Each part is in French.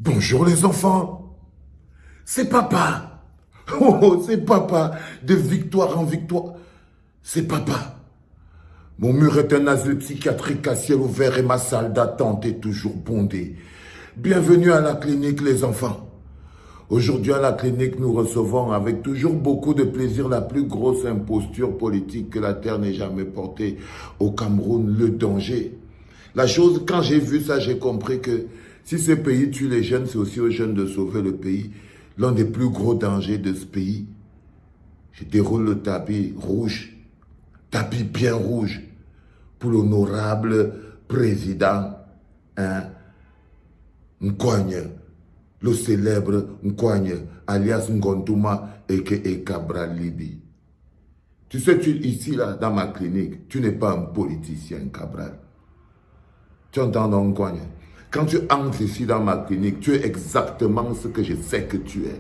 Bonjour les enfants, c'est papa. Oh, c'est papa, de victoire en victoire. C'est papa. Mon mur est un asile psychiatrique à ciel ouvert et ma salle d'attente est toujours bondée. Bienvenue à la clinique les enfants. Aujourd'hui à la clinique, nous recevons avec toujours beaucoup de plaisir la plus grosse imposture politique que la terre n'ait jamais portée au Cameroun, le danger. La chose, quand j'ai vu ça, j'ai compris que si ce pays tue les jeunes, c'est aussi aux jeunes de sauver le pays. L'un des plus gros dangers de ce pays. Je déroule le tapis rouge, tapis bien rouge, pour l'honorable président Nkogne, le célèbre Nkogne, alias Ngondouma et Cabral Libi. Tu sais, ici, là, dans ma clinique, tu n'es pas un politicien, Cabral. Tu entends donc Nkogne? Quand tu entres ici dans ma clinique, tu es exactement ce que je sais que tu es.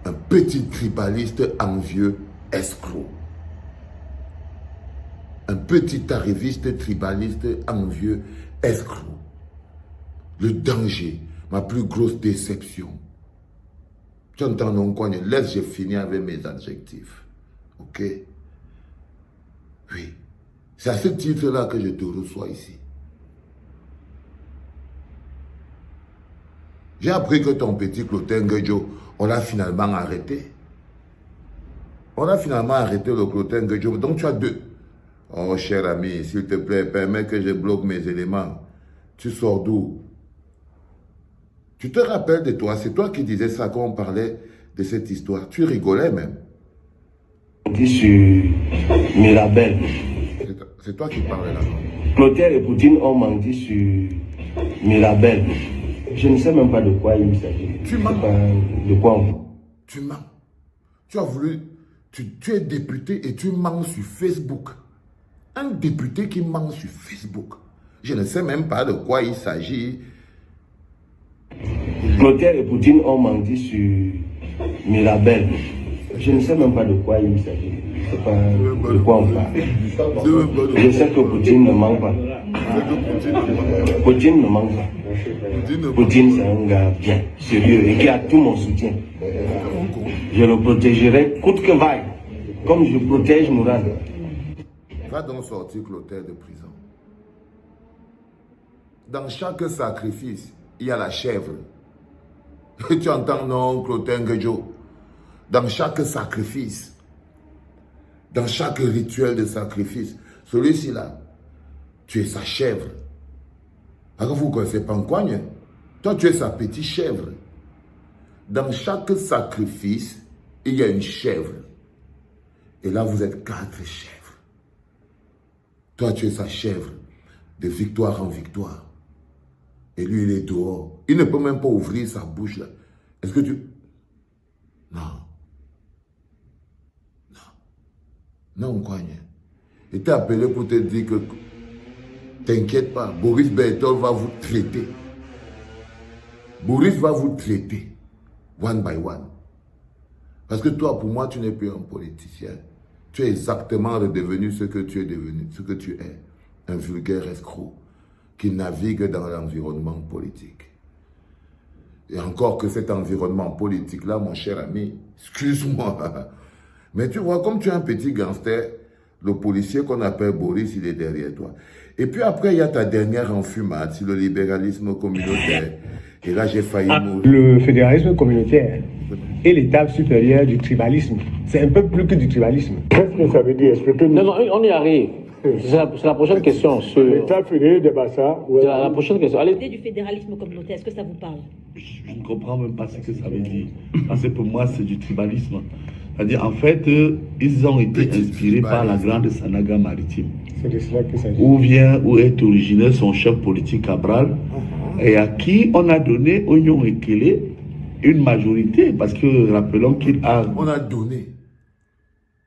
Un petit tribaliste envieux escroc. Un petit arriviste tribaliste envieux escroc. Le danger, ma plus grosse déception. Tu entends non quoi? Laisse, j'ai fini avec mes adjectifs. Ok? Oui. C'est à ce titre-là que je te reçois ici. J'ai appris que ton petit Clotin Guedjo, on l'a finalement arrêté. On a finalement arrêté le Clotin Guedjo. Donc tu as deux. Oh, cher ami, s'il te plaît, permets que je bloque mes éléments. Tu sors d'où? Tu te rappelles de toi? C'est toi qui disais ça quand on parlait de cette histoire. Tu rigolais même. Sur Mirabel. C'est toi qui parlais là. Clotaire et Poutine ont menti sur Mirabel. Je ne sais même pas de quoi il s'agit. Tu mens. De quoi on... Tu mens. Tu as voulu... Tu es député et tu mens sur Facebook. Un député qui ment sur Facebook. Je ne sais même pas de quoi il s'agit. Clotaire et Poutine ont menti sur Mirabel. Je ne sais même pas de quoi il s'agit. Je ne sais pas de quoi on parle. Je sais que Poutine ne ment pas. Poutine ne ment pas. Poutine, c'est un gars bien, sérieux et qui a tout mon soutien. Je le protégerai coûte que vaille, comme je protège Mourad. Va donc sortir Clotaire de prison. Dans chaque sacrifice, il y a la chèvre. Tu entends, non, Clotaire Guedjo? Dans chaque sacrifice, dans chaque rituel de sacrifice, celui-ci là, tu es sa chèvre. Alors vous ne connaissez pas Nkogne? Toi, tu es sa petite chèvre. Dans chaque sacrifice, il y a une chèvre. Et là, vous êtes 4 chèvres. Toi, tu es sa chèvre, de victoire en victoire. Et lui, il est dehors. Il ne peut même pas ouvrir sa bouche là. Est-ce que tu... Non. Non, Nkogne. Il t'a appelé pour te dire que t'inquiète pas, Boris Berthold va vous traiter. Boris va vous traiter, one by one. Parce que toi, pour moi, tu n'es plus un politicien. Tu es exactement redevenu ce que tu es devenu, ce que tu es. Un vulgaire escroc qui navigue dans l'environnement politique. Et encore que cet environnement politique-là, mon cher ami, excuse-moi, mais tu vois, comme tu es un petit gangster, le policier qu'on appelle Boris, il est derrière toi. Et puis après, il y a ta dernière enfumade sur le libéralisme communautaire. Et là, j'ai failli mourir. Le fédéralisme communautaire est l'étape supérieure du tribalisme. C'est un peu plus que du tribalisme. Qu'est-ce que ça veut dire? Non, non, on y arrive. C'est la prochaine question. L'État fédéré de Bassa. Ouais. La prochaine question. Allez. L'idée du fédéralisme communautaire, est-ce que ça vous parle? Je ne comprends même pas ce que ça veut dire. Parce que pour moi, c'est du tribalisme. C'est-à-dire, en fait, ils ont été inspirés par la grande Sanaga maritime. C'est de cela qu'il s'agit. Où est originaire son chef politique Cabral, et à qui on a donné Oignon Ekele une majorité. Parce que, rappelons qu'il a... On a donné.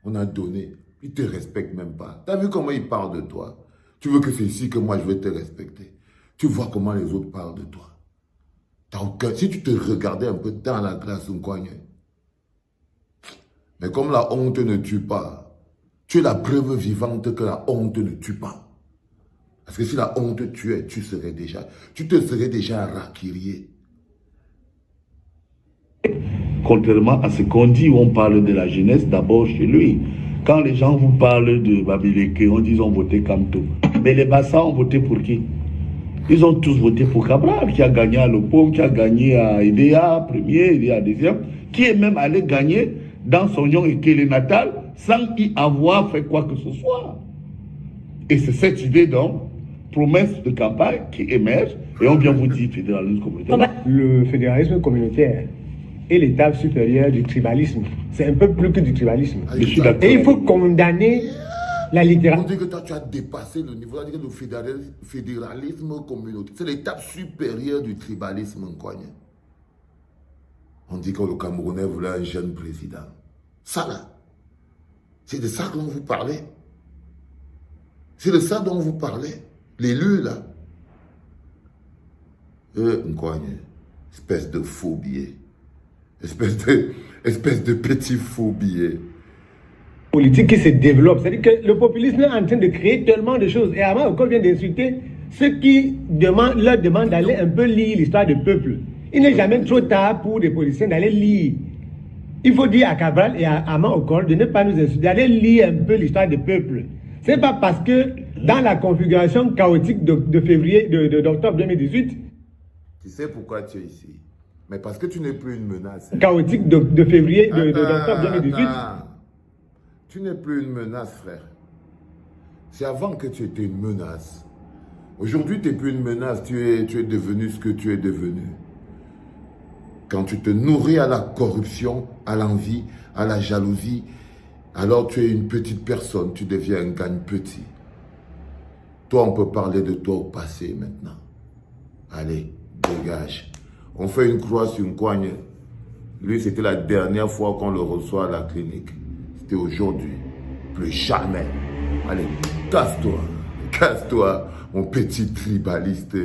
On a donné. Il ne te respecte même pas. Tu as vu comment il parle de toi? Tu veux que c'est ici que moi je vais te respecter? Tu vois comment les autres parlent de toi? Si tu te regardais un peu dans la glace, Nkogne. Mais comme la honte ne tue pas, tu es la preuve vivante que la honte ne tue pas. Parce que si la honte tuait, tu te serais déjà raquirié. Contrairement à ce qu'on dit, où on parle de la jeunesse d'abord chez lui. Quand les gens vous parlent de Babilike, on dit qu'ils ont voté Kamto. Mais les Bassa ont voté pour qui? Ils ont tous voté pour Cabral, qui a gagné à l'Opom, qui a gagné à IDEA, premier, IDEA, deuxième, qui est même allé gagner dans son Yon et Kélé natal sans y avoir fait quoi que ce soit. Et c'est cette idée donc, promesse de campagne qui émerge, et on vient vous dire fédéralisme communautaire. Le fédéralisme communautaire est l'étape supérieure du tribalisme. C'est un peu plus que du tribalisme. Et il faut condamner la On littérature. dit que toi, tu as dépassé le niveau. On dit que le fédéralisme communautaire, c'est l'étape supérieure du tribalisme. On dit que le Camerounais voulait un jeune président. Ça là, c'est de ça dont vous parlez. C'est de ça dont vous parlez. L'élu là. Espèce de faux billet. Espèce de petit faux billet. Politique qui se développe. C'est-à-dire que le populisme est en train de créer tellement de choses. Et Ama encore vient d'insulter ceux qui leur demandent d'aller un peu lire l'histoire du peuple. Il n'est jamais trop tard pour des politiciens d'aller lire. Il faut dire à Cabral et à Ama Okor de ne pas nous insulter, d'aller lire un peu l'histoire du peuple. C'est pas parce que dans la configuration chaotique d'octobre 2018, tu sais pourquoi tu es ici? Mais parce que tu n'es plus une menace. Chaotique d'octobre 2018. Tu n'es plus une menace, frère. C'est avant que tu étais une menace. Aujourd'hui, tu n'es plus une menace. Tu es devenu ce que tu es devenu. Quand tu te nourris à la corruption, à l'envie, à la jalousie, alors tu es une petite personne. Tu deviens un gagne-petit. Toi, on peut parler de toi au passé maintenant. Allez, dégage. On fait une croix sur une coigne. Lui, c'était la dernière fois qu'on le reçoit à la clinique. C'était aujourd'hui. Plus jamais. Allez, casse-toi. Casse-toi, mon petit tribaliste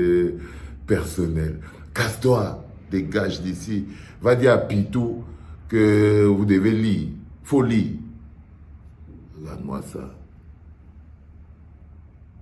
personnel. Casse-toi. Dégage d'ici. Va dire à Pitou que vous devez lire. Faut lire. Regarde-moi ça.